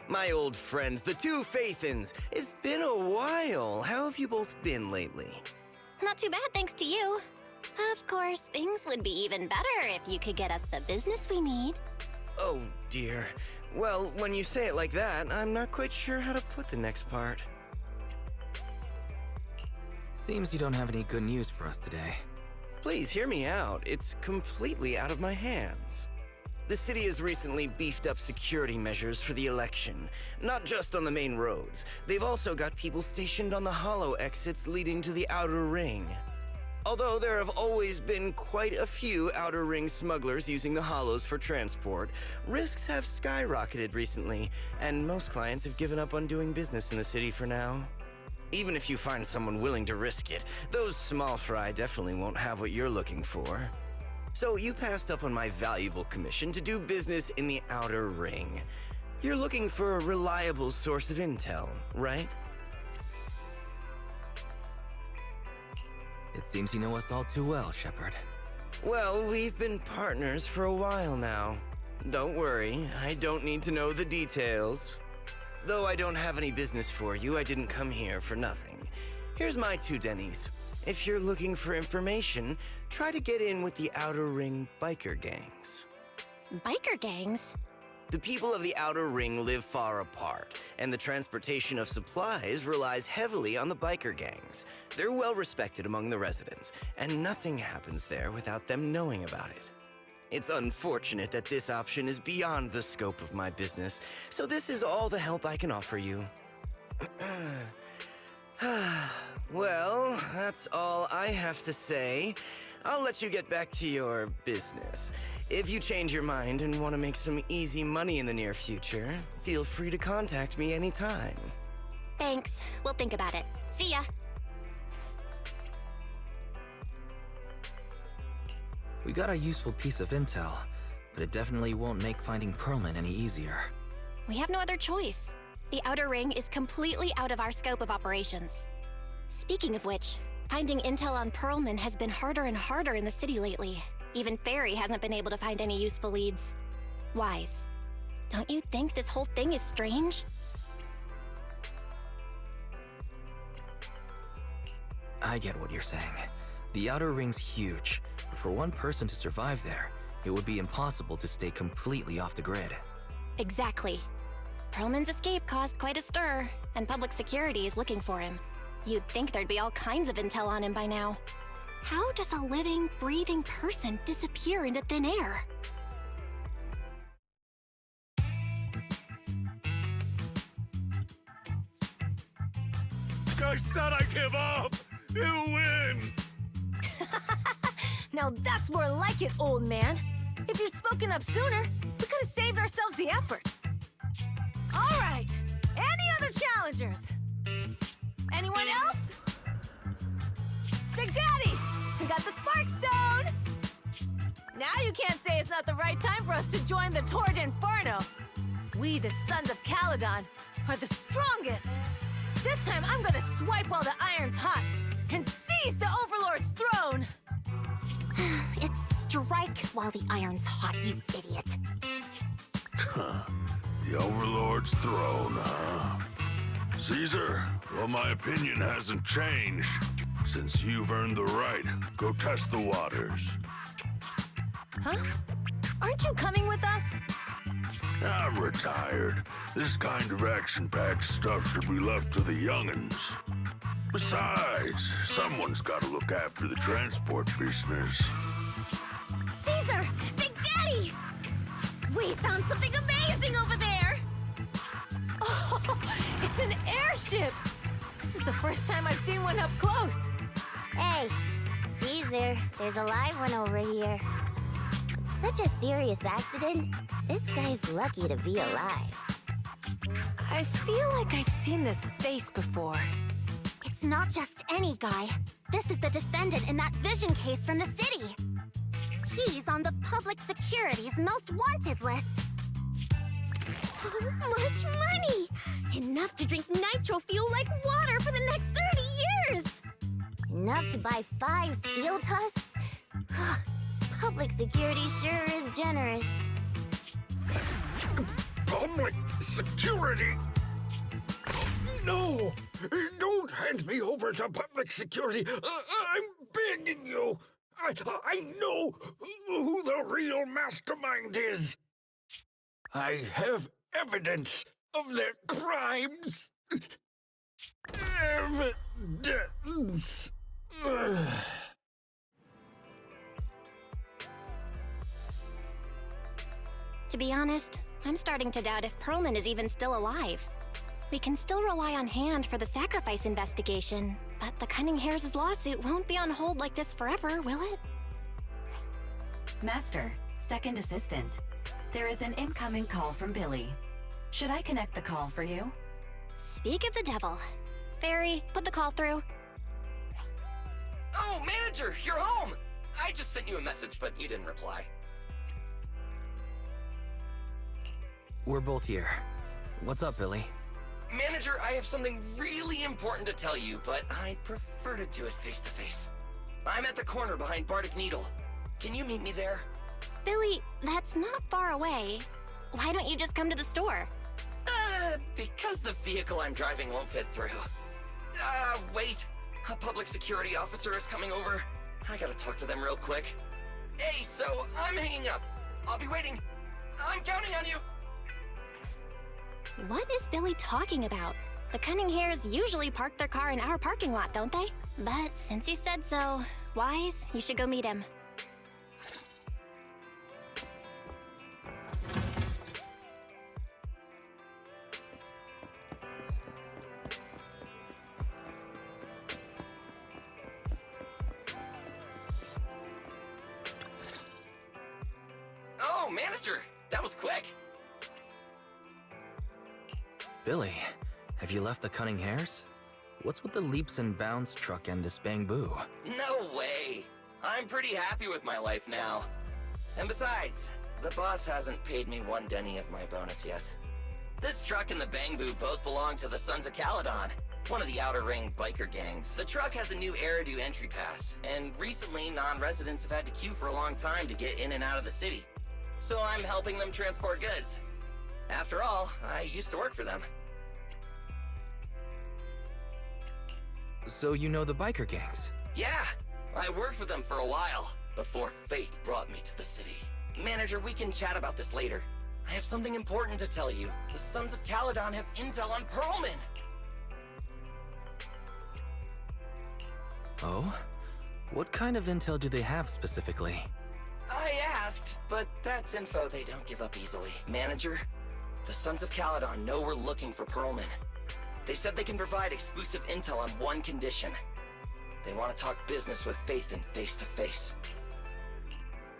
My old friends, the two Faithins. It's been a while. How have you both been lately? Not too bad, thanks to you. Of course, things would be even better if you could get us the business we need. Oh, dear. Well, when you say it like that, I'm not quite sure how to put the next part. Seems you don't have any good news for us today. Please hear me out. It's completely out of my hands. The city has recently beefed up security measures for the election, not just on the main roads. They've also got people stationed on the hollow exits leading to the outer ring. Although there have always been quite a few outer ring smugglers using the hollows for transport, risks have skyrocketed recently, and most clients have given up on doing business in the city for now. Even if you find someone willing to risk it, those small fry definitely won't have what you're looking for. So you passed up on my valuable commission to do business in the outer ring. You're looking for a reliable source of intel, right? It seems you know us all too well, Shepard. Well, we've been partners for a while now. Don't worry, I don't need to know the details. Though I don't have any business for you, I didn't come here for nothing. Here's my 2 Denny's. If you're looking for information, try to get in with the Outer Ring biker gangs. Biker gangs? The people of the Outer Ring live far apart, and the transportation of supplies relies heavily on the biker gangs. They're well respected among the residents, and nothing happens there without them knowing about it. It's unfortunate that this option is beyond the scope of my business, so this is all the help I can offer you. Well, that's all I have to say. I'll let you get back to your business. If you change your mind and want to make some easy money in the near future, feel free to contact me anytime. Thanks. We'll think about it. See ya. We got a useful piece of intel, but it definitely won't make finding Pearlman any easier. We have no other choice. The Outer Ring is completely out of our scope of operations. Speaking of which, finding intel on Pearlman has been harder and harder in the city lately. Even Fairy hasn't been able to find any useful leads. Wise, don't you think this whole thing is strange? I get what you're saying. The Outer Ring's huge, but for one person to survive there, it would be impossible to stay completely off the grid. Exactly. Pearlman's escape caused quite a stir, and public security is looking for him. You'd think there'd be all kinds of intel on him by now. How does a living, breathing person disappear into thin air? I said I give up! You win! Now that's more like it, old man. If you'd spoken up sooner, we could have saved ourselves the effort. All right, any other challengers? Anyone else? Big Daddy, we got the Spark Stone! Now you can't say it's not the right time for us to join the Torrid Inferno. We, the Sons of Caledon, are the strongest. This time I'm gonna swipe while the iron's hot and seize the Overlord's throne! It's strike while the iron's hot, you idiot. The Overlord's throne, huh? Caesar, well, my opinion hasn't changed. Since you've earned the right, go test the waters. Huh? Aren't you coming with us? I'm retired. This kind of action-packed stuff should be left to the young'uns. Besides, someone's got to look after the transport business. Caesar! Big Daddy! We found something amazing over there! Oh, it's an airship! This is the first time I've seen one up close. Hey, Caesar, there's a live one over here. It's such a serious accident. This guy's lucky to be alive. I feel like I've seen this face before. It's not just any guy. This is the defendant in that vision case from the city. He's on the public security's most wanted list. So much money! Enough to drink nitro fuel like water for the next 30 years! Enough to buy 5 steel tusks? Public security sure is generous. public security. No! Don't hand me over to public security. I'm begging you. I know who the real mastermind is. I have evidence of their crimes. Evidence. To be honest, I'm starting to doubt if Perlman is even still alive. We can still rely on Hand for the sacrifice investigation, but the Cunning Hares' lawsuit won't be on hold like this forever, will it? Master, second assistant. There is an incoming call from Billy. Should I connect the call for you? Speak of the devil. Fairy, put the call through. Oh, manager, you're home! I just sent you a message, but you didn't reply. We're both here. What's up, Billy? Manager, I have something really important to tell you, but I'd prefer to do it face to face. I'm at the corner behind Bardic Needle. Can you meet me there? Billy, that's not far away. Why don't you just come to the store? Because the vehicle I'm driving won't fit through. Wait. A public security officer is coming over. I gotta talk to them real quick. Hey, so I'm hanging up. I'll be waiting. I'm counting on you. What is Billy talking about? The Cunning Hares usually park their car in our parking lot, don't they? But since you said so, Wise, you should go meet him. Oh, manager, that was quick. Billy, have you left the Cunning Hares? What's with the leaps and bounds truck and this bang-boo? No way. I'm pretty happy with my life now. And besides, the boss hasn't paid me 1 denny of my bonus yet. This truck and the Bang-Boo both belong to the Sons of Caledon, one of the Outer Ring biker gangs. The truck has a new Eridu entry pass, and recently non-residents have had to queue for a long time to get in and out of the city. So I'm helping them transport goods. After all, I used to work for them. So you know the biker gangs? Yeah, I worked with them for a while, before fate brought me to the city. Manager, we can chat about this later. I have something important to tell you. The Sons of Caledon have intel on Perlman. Oh? What kind of intel do they have specifically? I asked, but that's info they don't give up easily. Manager, the Sons of Caledon know we're looking for Perlman. They said they can provide exclusive intel on one condition. They want to talk business with Phaethon face to face.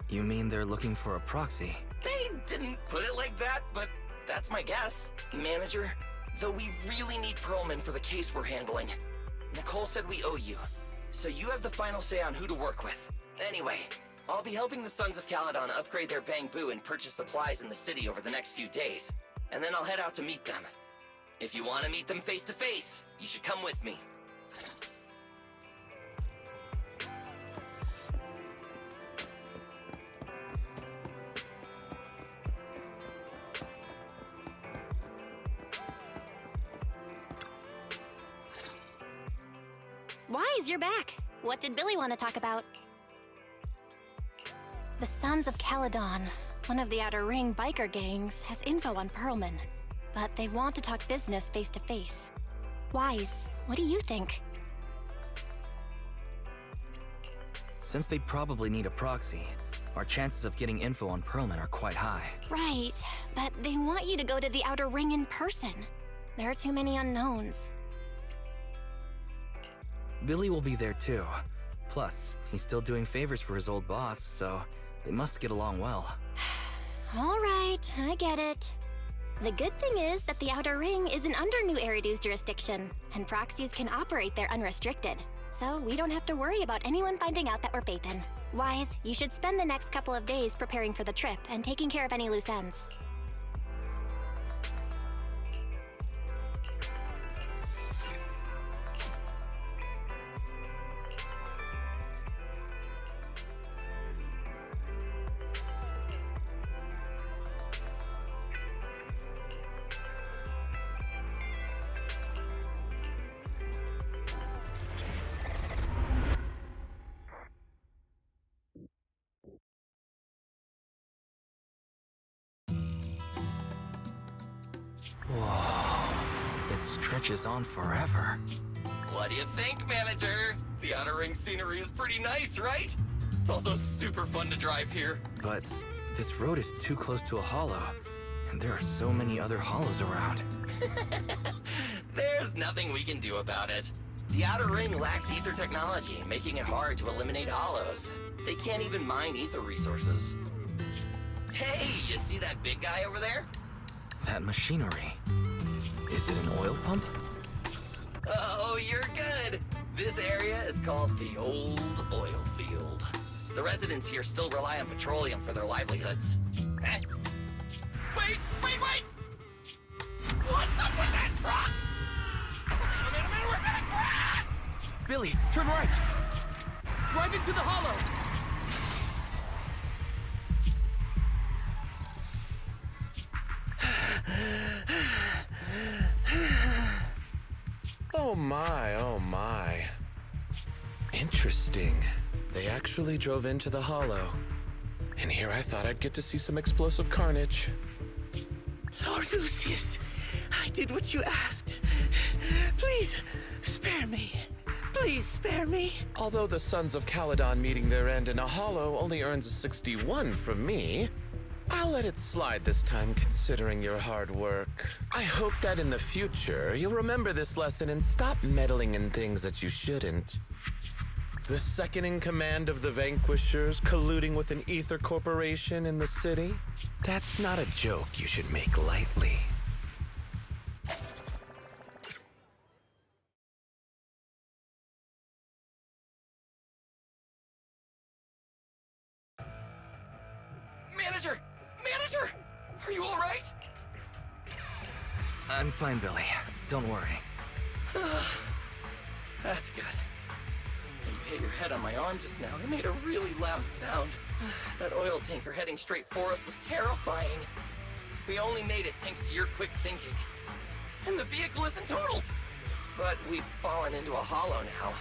You mean they're looking for a proxy? They didn't put it like that, but that's my guess. Manager, though we really need Perlman for the case we're handling. Nicole said we owe you, so you have the final say on who to work with. Anyway, I'll be helping the Sons of Caledon upgrade their Bang-Boo and purchase supplies in the city over the next few days, and then I'll head out to meet them. If you want to meet them face to face, you should come with me. Wise, you're back. What did Billy want to talk about? The Sons of Caledon, one of the Outer Ring biker gangs, has info on Perlman. But they want to talk business face to face. Wise, what do you think? Since they probably need a proxy, our chances of getting info on Perlman are quite high. Right, but they want you to go to the Outer Ring in person. There are too many unknowns. Billy will be there too. Plus, he's still doing favors for his old boss, so they must get along well. All right, I get it. The good thing is that the Outer Ring isn't under New Eridu's jurisdiction, and proxies can operate there unrestricted. So we don't have to worry about anyone finding out that we're Phaethon. Wise, you should spend the next couple of days preparing for the trip and taking care of any loose ends. Whoa, it stretches on forever. What do you think, Manager? The Outer Ring scenery is pretty nice, right? It's also super fun to drive here. But this road is too close to a hollow, and there are so many other hollows around. There's nothing we can do about it. The Outer Ring lacks ether technology, making it hard to eliminate hollows. They can't even mine ether resources. Hey, you see that big guy over there? That machinery. Is it an oil pump? Oh, you're good. This area is called the Old Oil Field. The residents here still rely on petroleum for their livelihoods. Eh? Wait! What's up with that truck? We're gonna crash! Billy, turn right! Drive into the hollow! Oh my. Interesting. They actually drove into the hollow. And here I thought I'd get to see some explosive carnage. Lord Lucius, I did what you asked. Please, spare me. Please spare me. Although the Sons of Caledon meeting their end in a hollow only earns a 61 from me, I'll let it slide this time considering your hard work. I hope that in the future you'll remember this lesson and stop meddling in things that you shouldn't. The second in command of the Vanquishers colluding with an ether corporation in the city? That's not a joke you should make lightly. Manager! Are you alright? I'm fine, Billy. Don't worry. That's good. When you hit your head on my arm just now, it made a really loud sound. That oil tanker heading straight for us was terrifying. We only made it thanks to your quick thinking. And the vehicle isn't totaled. But we've fallen into a hollow now.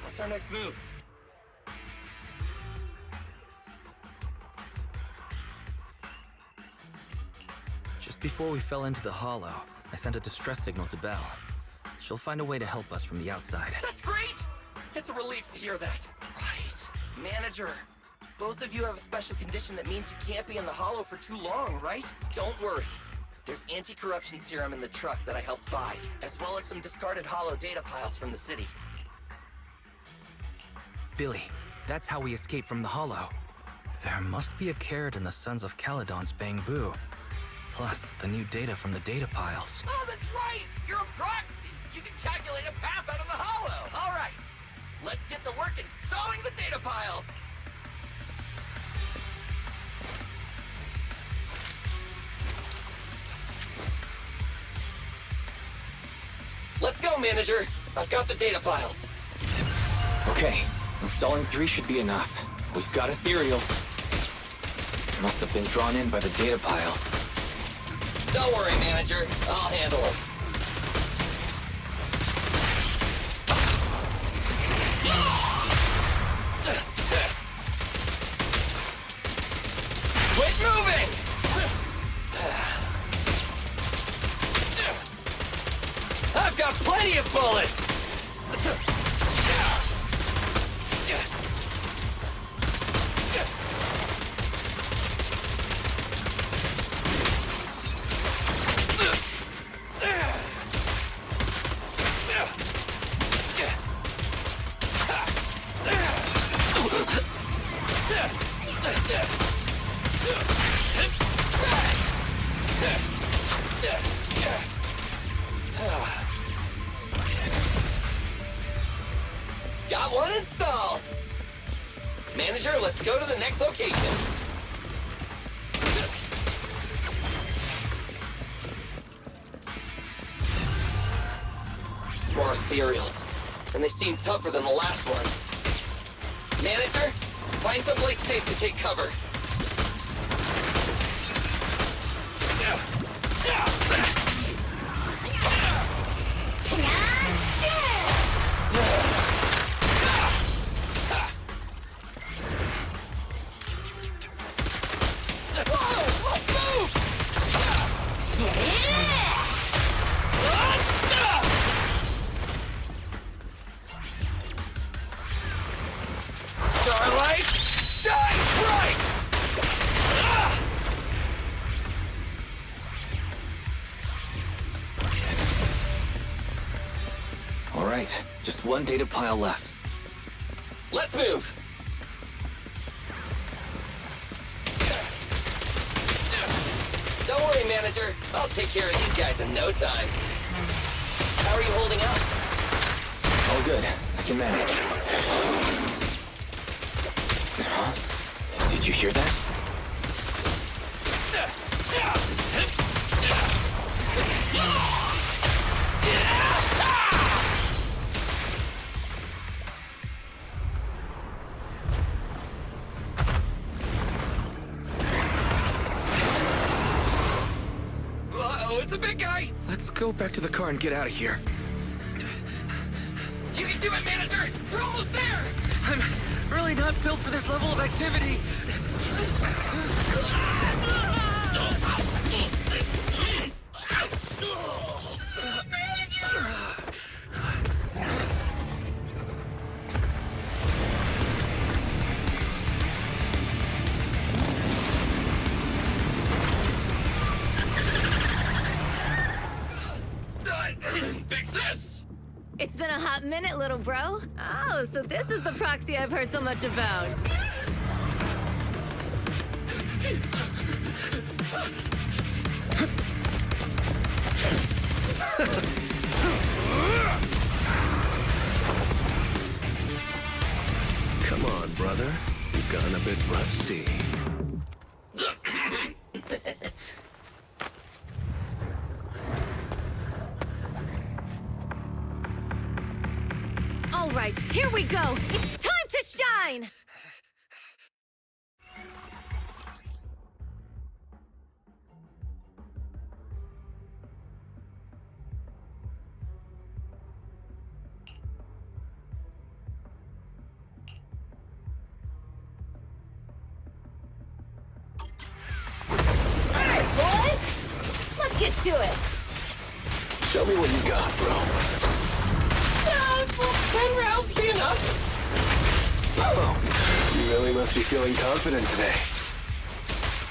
What's our next move? Just before we fell into the hollow, I sent a distress signal to Belle. She'll find a way to help us from the outside. That's great! It's a relief to hear that. Right. Manager, both of you have a special condition that means you can't be in the hollow for too long, right? Don't worry. There's anti-corruption serum in the truck that I helped buy, as well as some discarded hollow data piles from the city. Billy, that's how we escaped from the hollow. There must be a carrot in the Sons of Caledon's bamboo. Plus, the new data from the data piles. Oh, that's right! You're a proxy! You can calculate a path out of the hollow! All right! Let's get to work installing the data piles! Let's go, Manager! I've got the data piles. Okay, installing 3 should be enough. We've got ethereals. Must have been drawn in by the data piles. Don't worry, Manager. I'll handle it. Quit moving! I've got plenty of bullets! Got one installed! Manager, let's go to the next location. More ethereals. And they seem tougher than the last ones. Manager, find someplace safe to take cover. Yeah! right. Just one data pile left. Let's move! Don't worry, manager. I'll take care of these guys in no time. How are you holding up? All good. I can manage. Huh? Did you hear that? Uh-oh, it's a big guy! Let's go back to the car and get out of here. You can do it, manager! We're almost there! I'm really not built for this level of activity. Big sis! It's been a hot minute, little bro. Oh, so this is the proxy I've heard so much about. Come on, brother. You've gotten a bit rusty. All right, here we go. It's time to shine! All right, boys! Let's get to it! Show me what you got, bro. Will 10 rounds be enough? Oh, you really must be feeling confident today.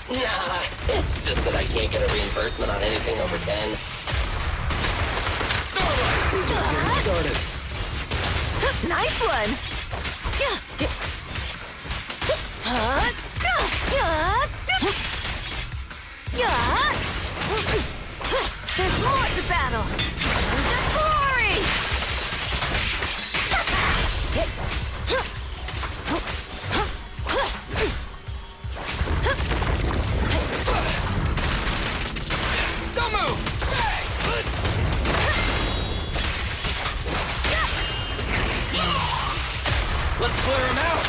Nah, it's just that I can't get a reimbursement on anything over 10. Starlight! We're just getting started. Nice one! There's more to battle! The glory! Don't move! Let's clear him out!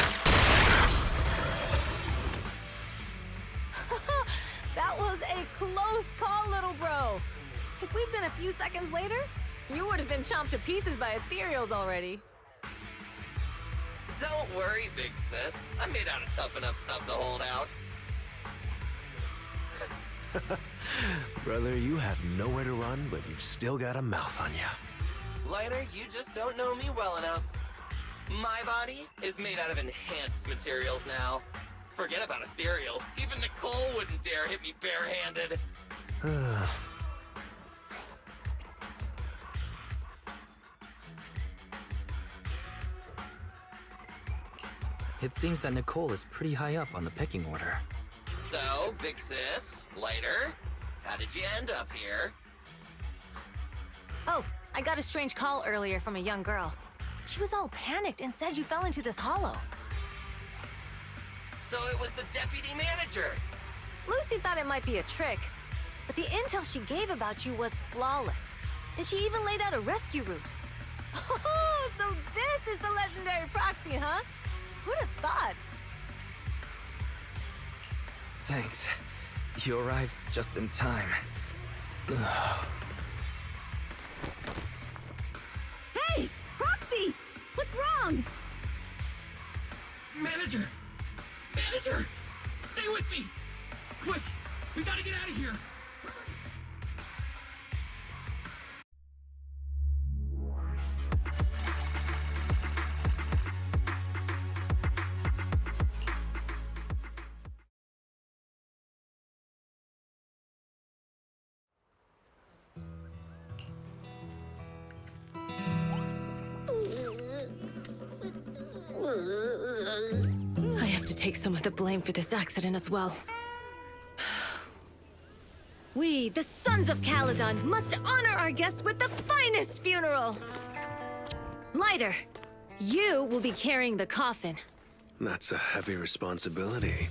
That was a close call, little bro. If we'd been a few seconds later, you would have been chomped to pieces by ethereals already. Don't worry, big sis. I'm made out of tough enough stuff to hold out. Brother, you have nowhere to run, but you've still got a mouth on you. Lighter, you just don't know me well enough. My body is made out of enhanced materials now. Forget about ethereals. Even Nicole wouldn't dare hit me barehanded. It seems that Nicole is pretty high up on the pecking order. So, big sis, Lighter, how did you end up here? Oh, I got a strange call earlier from a young girl. She was all panicked and said you fell into this hollow. So it was the deputy manager. Lucy thought it might be a trick, but the intel she gave about you was flawless. And she even laid out a rescue route. Oh, so this is the legendary proxy, huh? Who'd have thought? Thanks. You arrived just in time. Hey! Proxy! What's wrong? Manager! Manager! Stay with me! Quick! We gotta get out of here! I have to take some of the blame for this accident as well. We, the Sons of Caledon, must honor our guests with the finest funeral! Lighter, you will be carrying the coffin. That's a heavy responsibility.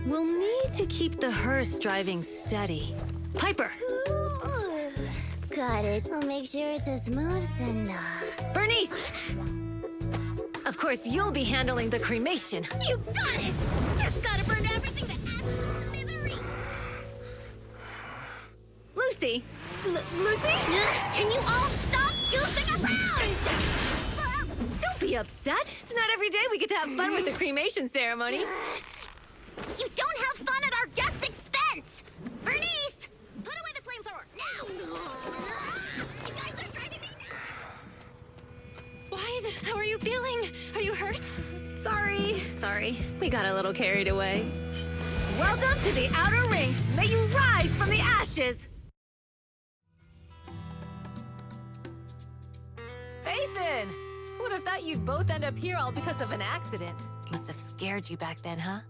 We'll need to keep the hearse driving steady. Piper! Got it. I'll make sure it's as smooth and Bernice! Of course, you'll be handling the cremation. You got it! Just gotta burn everything that ashes. Lucy! Lucy? Can you all stop goofing around? Don't be upset. It's not every day we get to have fun with the cremation ceremony. You don't have fun at our guest expense! Bernice! Put away the flamethrower, now! You guys are driving me nuts! Why is it? How are you feeling? Are you hurt? Sorry. We got a little carried away. Welcome to the Outer Ring. May you rise from the ashes! Faithin! Who would have thought you'd both end up here all because of an accident? Must have scared you back then, huh?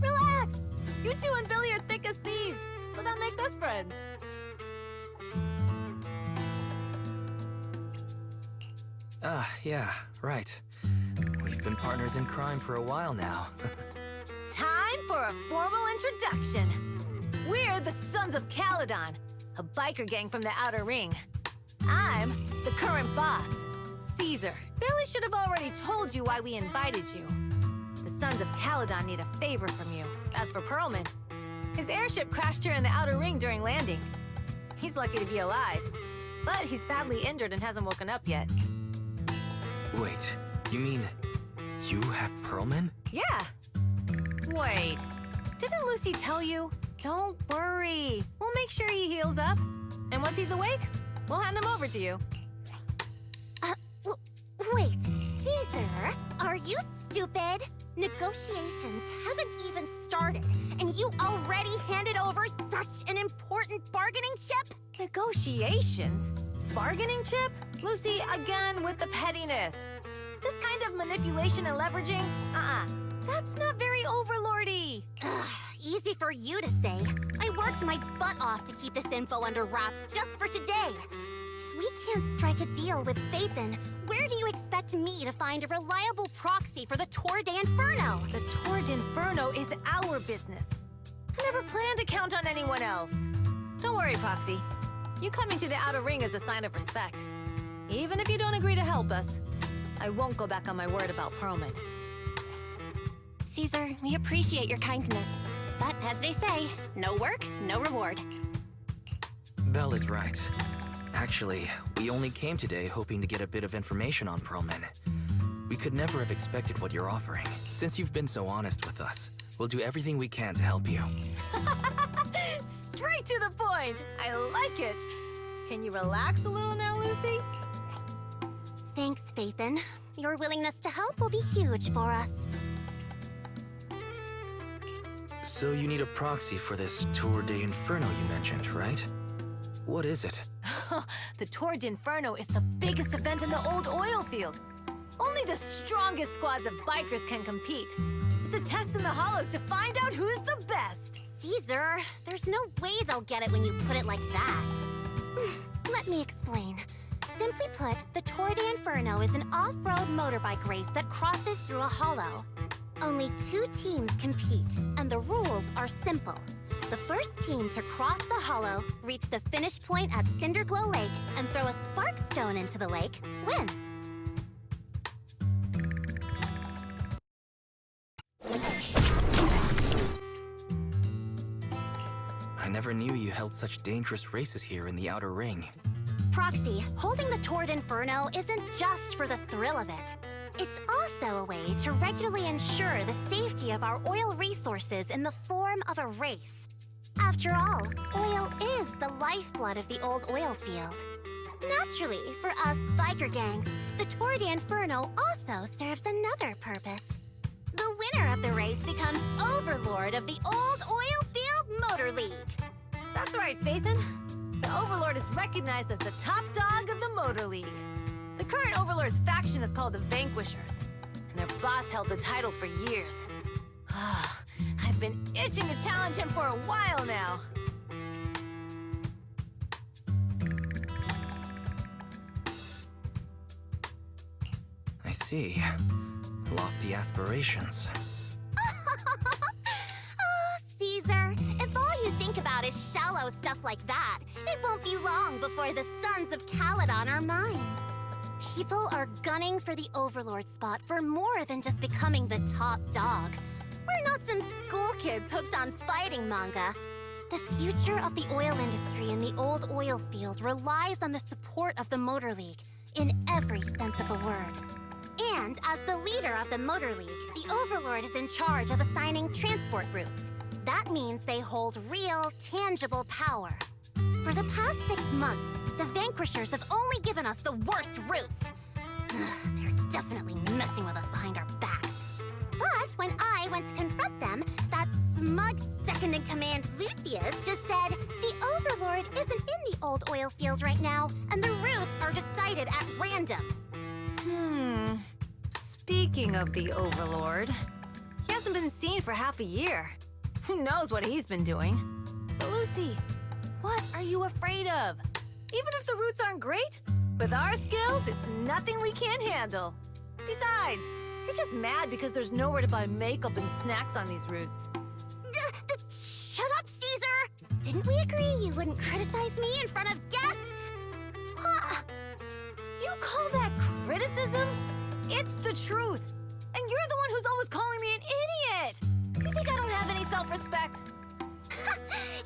Relax! You two and Billy are thick as thieves, so that makes us friends. Yeah, right. We've been partners in crime for a while now. Time for a formal introduction. We're the Sons of Caledon, a biker gang from the Outer Ring. I'm the current boss, Caesar. Billy should have already told you why we invited you. The Sons of Caledon need a favor from you. As for Perlman, his airship crashed here in the Outer Ring during landing. He's lucky to be alive, but he's badly injured and hasn't woken up yet. Wait, you mean you have Perlman? Yeah. Wait, didn't Lucy tell you? Don't worry. We'll make sure he heals up. And once he's awake, we'll hand him over to you. Wait, Caesar, are you stupid? Negotiations haven't even started, and you already handed over such an important bargaining chip? Negotiations? Bargaining chip? Lucy, again with the pettiness. This kind of manipulation and leveraging? That's not very overlordy. Easy for you to say. I worked my butt off to keep this info under wraps just for today. If we can't strike a deal with Faithin, where do you expect me to find a reliable proxy for the Tour de Inferno? The Tour de Inferno is our business. I never planned to count on anyone else. Don't worry, Proxy. You coming to the Outer Ring is a sign of respect. Even if you don't agree to help us, I won't go back on my word about Perlman. Caesar, we appreciate your kindness. But as they say, no work, no reward. Belle is right. Actually, we only came today hoping to get a bit of information on Perlman. We could never have expected what you're offering. Since you've been so honest with us, we'll do everything we can to help you. Straight to the point! I like it! Can you relax a little now, Lucy? Thanks, Faithin. Your willingness to help will be huge for us. So you need a proxy for this Tour de Inferno you mentioned, right? What is it? The Tour de Inferno is the biggest event in the old oil field. Only the strongest squads of bikers can compete. It's a test in the hollows to find out who's the best. Caesar, there's no way they'll get it when you put it like that. Let me explain. Simply put, the Tour de Inferno is an off-road motorbike race that crosses through a hollow. Only 2 teams compete, and the rules are simple. The first team to cross the hollow, reach the finish point at Cinderglow Lake, and throw a spark stone into the lake wins. I never knew you held such dangerous races here in the Outer Ring. Proxy, holding the Tour de Inferno isn't just for the thrill of it. It's also a way to regularly ensure the safety of our oil resources in the form of a race. After all, oil is the lifeblood of the old oil field. Naturally, for us biker gangs, the Tour de Inferno also serves another purpose. The winner of the race becomes overlord of the old oil field motor league. That's right, Faithin. The Overlord is recognized as the top dog of the Motor League. The current Overlord's faction is called the Vanquishers, and their boss held the title for years. I've been itching to challenge him for a while now. I see. Lofty aspirations. Oh, Caesar, if all you think about is shallow stuff like that, it won't be long before the sons of Caledon are mine. People are gunning for the Overlord spot for more than just becoming the top dog. We're not some school kids hooked on fighting manga. The future of the oil industry in the old oil field relies on the support of the Motor League, in every sense of the word. And as the leader of the Motor League, the Overlord is in charge of assigning transport routes. That means they hold real, tangible power. For the past 6 months, the Vanquishers have only given us the worst routes. They're definitely messing with us behind our backs. But when I went to confront them, that smug second-in-command Lucius just said the Overlord isn't in the old oil field right now, and the routes are decided at random. Speaking of the Overlord, he hasn't been seen for half a year. Who knows what he's been doing? But Lucy, what are you afraid of? Even if the routes aren't great, with our skills, it's nothing we can't handle. Besides, you're just mad because there's nowhere to buy makeup and snacks on these routes. Shut up, Caesar! Didn't we agree you wouldn't criticize me in front of guests? What? You call that criticism? It's the truth. And you're the one who's always calling me an idiot. You think I don't have any self-respect?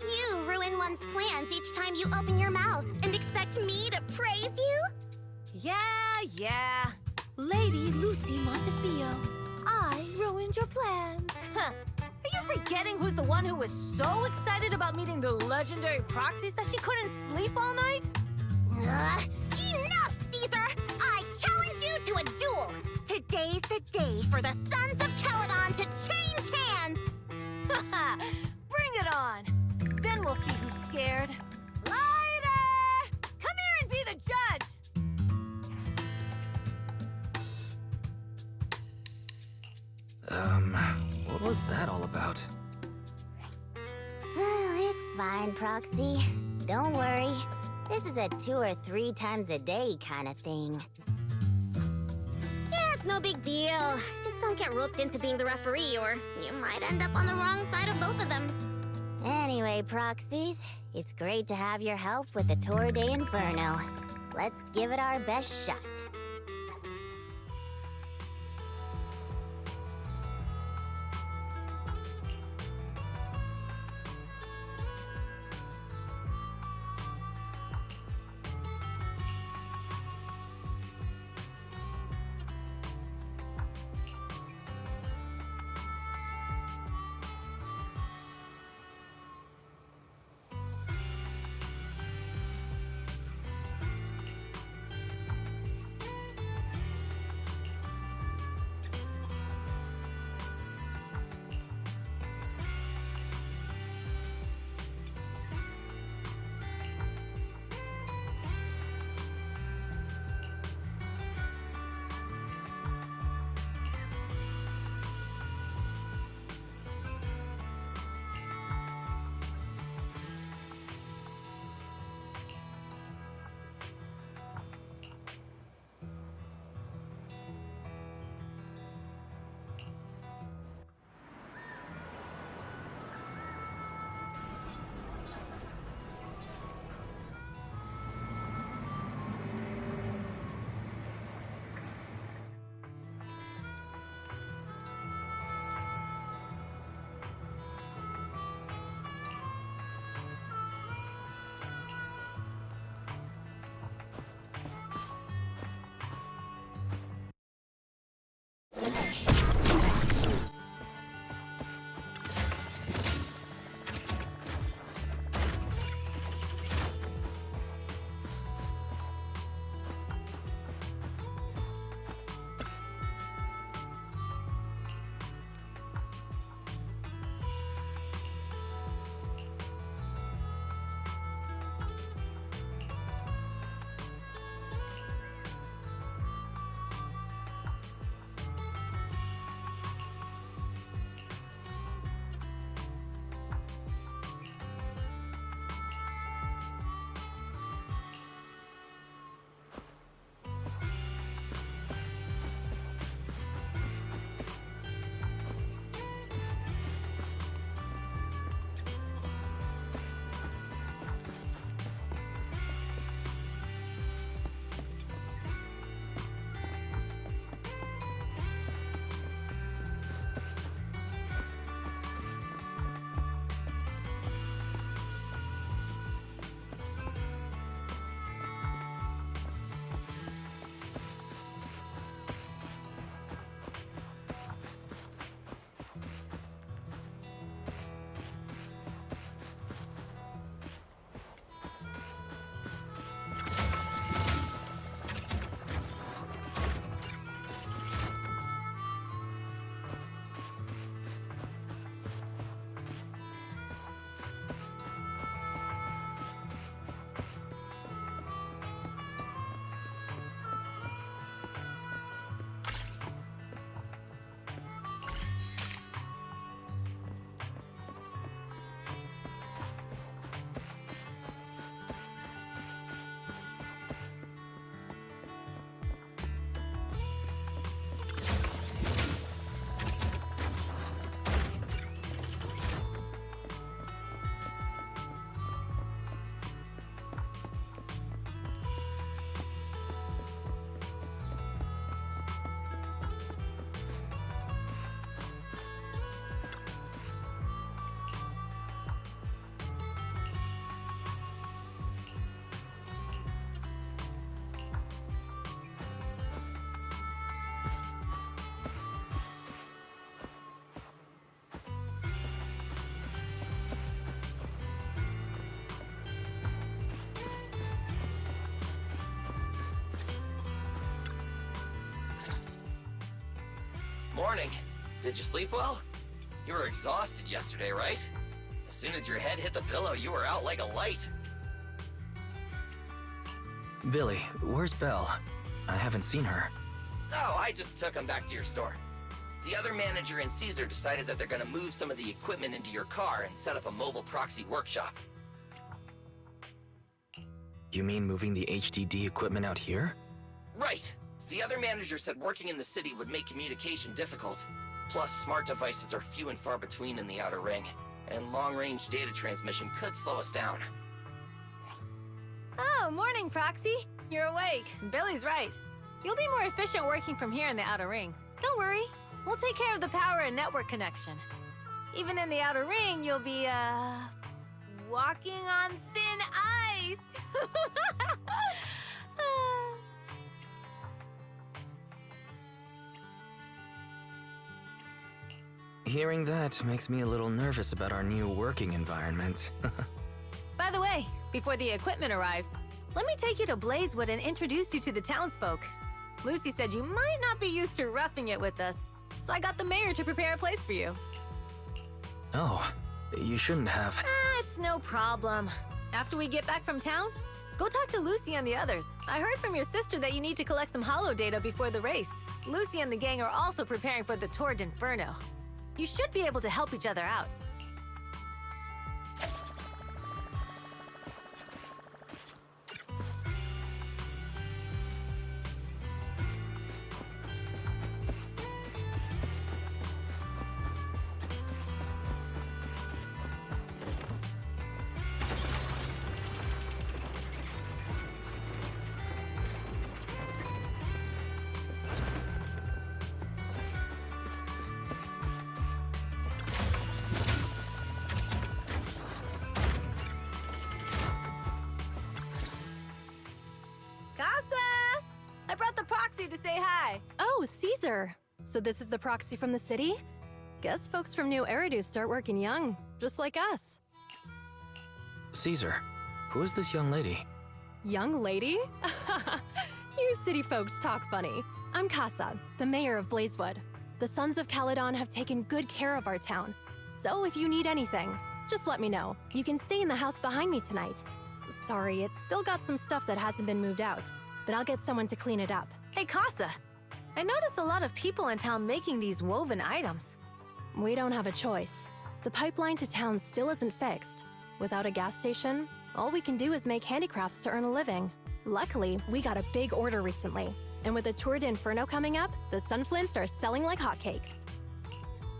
You ruin one's plans each time you open your mouth and expect me to praise you? Yeah. Lady Lucy Montefiore, I ruined your plans. Are you forgetting who's the one who was so excited about meeting the legendary proxies that she couldn't sleep all night? Enough, Caesar! I challenge you to a duel! Today's the day for the Sons of Caledon to change hands! Bring it on! Then we'll see who's scared. Lighter! Come here and be the judge! What was that all about? It's fine, Proxy. Don't worry. This is a 2 or 3 times a day kind of thing. Yeah, it's no big deal. Just don't get roped into being the referee, or you might end up on the wrong side of both of them. Anyway, Proxies, it's great to have your help with the Tour de Inferno. Let's give it our best shot. Morning. Did you sleep well? You were exhausted yesterday, right? As soon as your head hit the pillow, you were out like a light. Billy, where's Belle? I haven't seen her. Oh, I just took him back to your store. The other manager and Caesar decided that they're gonna move some of the equipment into your car and set up a mobile proxy workshop. You mean moving the HDD equipment out here? Right. The other manager said working in the city would make communication difficult. Plus, smart devices are few and far between in the Outer Ring, and long-range data transmission could slow us down. Oh, morning, Proxy. You're awake. Billy's right. You'll be more efficient working from here in the Outer Ring. Don't worry. We'll take care of the power and network connection. Even in the Outer Ring, you'll be, walking on thin ice. Hearing that makes me a little nervous about our new working environment. By the way, before the equipment arrives, let me take you to Blazewood and introduce you to the townsfolk. Lucy said you might not be used to roughing it with us, so I got the mayor to prepare a place for you. Oh, you shouldn't have. It's no problem. After we get back from town, go talk to Lucy and the others. I heard from your sister that you need to collect some holo data before the race. Lucy and the gang are also preparing for the Tour d'Inferno. You should be able to help each other out. I brought the proxy to say hi. Oh, Caesar. So this is the proxy from the city? Guess folks from New Eridu start working young, just like us. Caesar, who is this young lady? Young lady? You city folks talk funny. I'm Casa, the mayor of Blazewood. The Sons of Caledon have taken good care of our town. So if you need anything, just let me know. You can stay in the house behind me tonight. Sorry, it's still got some stuff that hasn't been moved out, but I'll get someone to clean it up. Hey, Casa. I noticed a lot of people in town making these woven items. We don't have a choice. The pipeline to town still isn't fixed. Without a gas station, all we can do is make handicrafts to earn a living. Luckily, we got a big order recently. And with the Tour d'Inferno coming up, the sunflints are selling like hotcakes.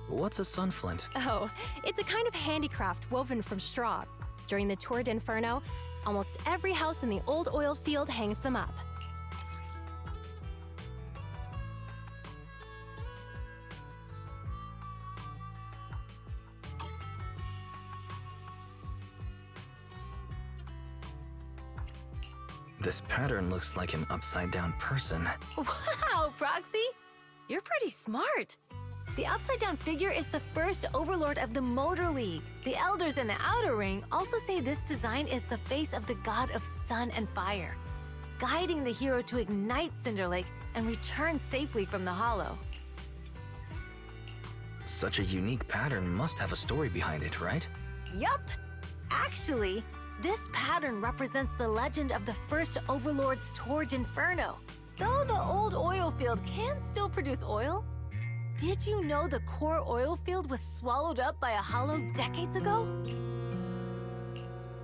What's a sunflint? Oh, it's a kind of handicraft woven from straw. During the Tour d'Inferno, almost every house in the old oil field hangs them up. This pattern looks like an upside-down person. Wow, Proxy! You're pretty smart. The upside-down figure is the first overlord of the Motor League. The elders in the Outer Ring also say this design is the face of the god of sun and fire, guiding the hero to ignite Cinder Lake and return safely from the hollow. Such a unique pattern must have a story behind it, right? Yup! Actually, this pattern represents the legend of the first Overlord's Tour d'Inferno. Though the old oil field can still produce oil, did you know the core oil field was swallowed up by a hollow decades ago?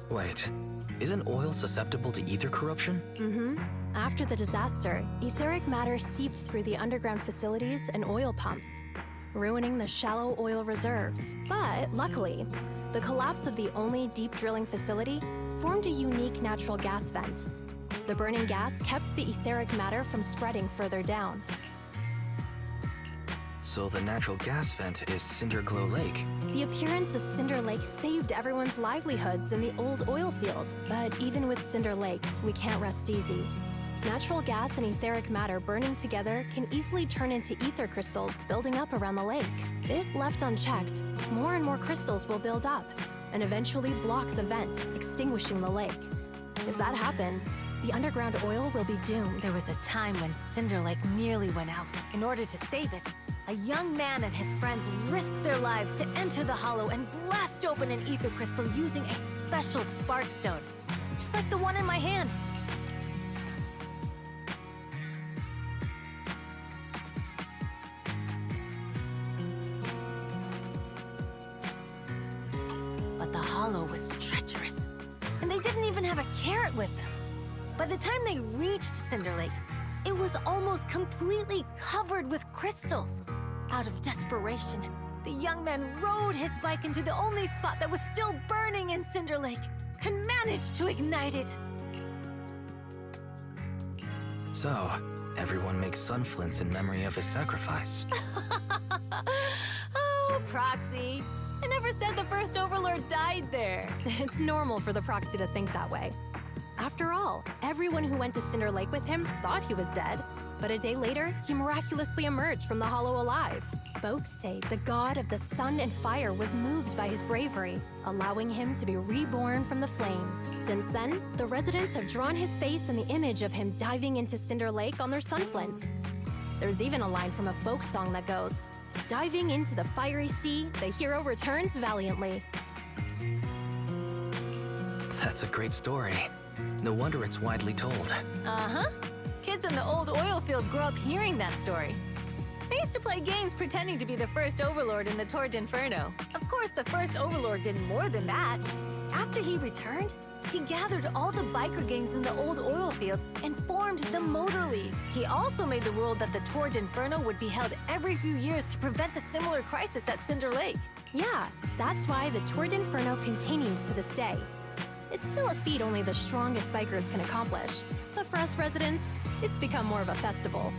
Wait, isn't oil susceptible to ether corruption? Mm-hmm. After the disaster, etheric matter seeped through the underground facilities and oil pumps, ruining the shallow oil reserves. But luckily, the collapse of the only deep drilling facility formed a unique natural gas vent. The burning gas kept the etheric matter from spreading further down. So the natural gas vent is Cinderglow Lake. The appearance of Cinder Lake saved everyone's livelihoods in the old oil field. But even with Cinder Lake, we can't rest easy. Natural gas and etheric matter burning together can easily turn into ether crystals building up around the lake. If left unchecked, more and more crystals will build up and eventually block the vent, extinguishing the lake. If that happens, the underground oil will be doomed. There was a time when Cinder Lake nearly went out. In order to save it, a young man and his friends risked their lives to enter the hollow and blast open an ether crystal using a special spark stone, just like the one in my hand. But the hollow was treacherous, and they didn't even have a carrot with them. By the time they reached Cinder Lake, it was almost completely covered with crystals. Out of desperation, the young man rode his bike into the only spot that was still burning in Cinder Lake and managed to ignite it. So, everyone makes sunflints in memory of his sacrifice. Oh, Proxy. I never said the first Overlord died there. It's normal for the Proxy to think that way. After all, everyone who went to Cinder Lake with him thought he was dead, but a day later, he miraculously emerged from the hollow alive. Folks say the god of the sun and fire was moved by his bravery, allowing him to be reborn from the flames. Since then, the residents have drawn his face and the image of him diving into Cinder Lake on their sunflints. There's even a line from a folk song that goes, "Diving into the fiery sea, the hero returns valiantly." That's a great story. No wonder it's widely told. Uh-huh. Kids in the old oil field grew up hearing that story. They used to play games pretending to be the first Overlord in the Torrent Inferno. Of course, the first Overlord did more than that. After he returned, he gathered all the biker gangs in the old oil field and formed the Motor League. He also made the rule that the Torrent Inferno would be held every few years to prevent a similar crisis at Cinder Lake. Yeah, that's why the Torrent Inferno continues to this day. It's still a feat only the strongest bikers can accomplish, but for us residents, it's become more of a festival.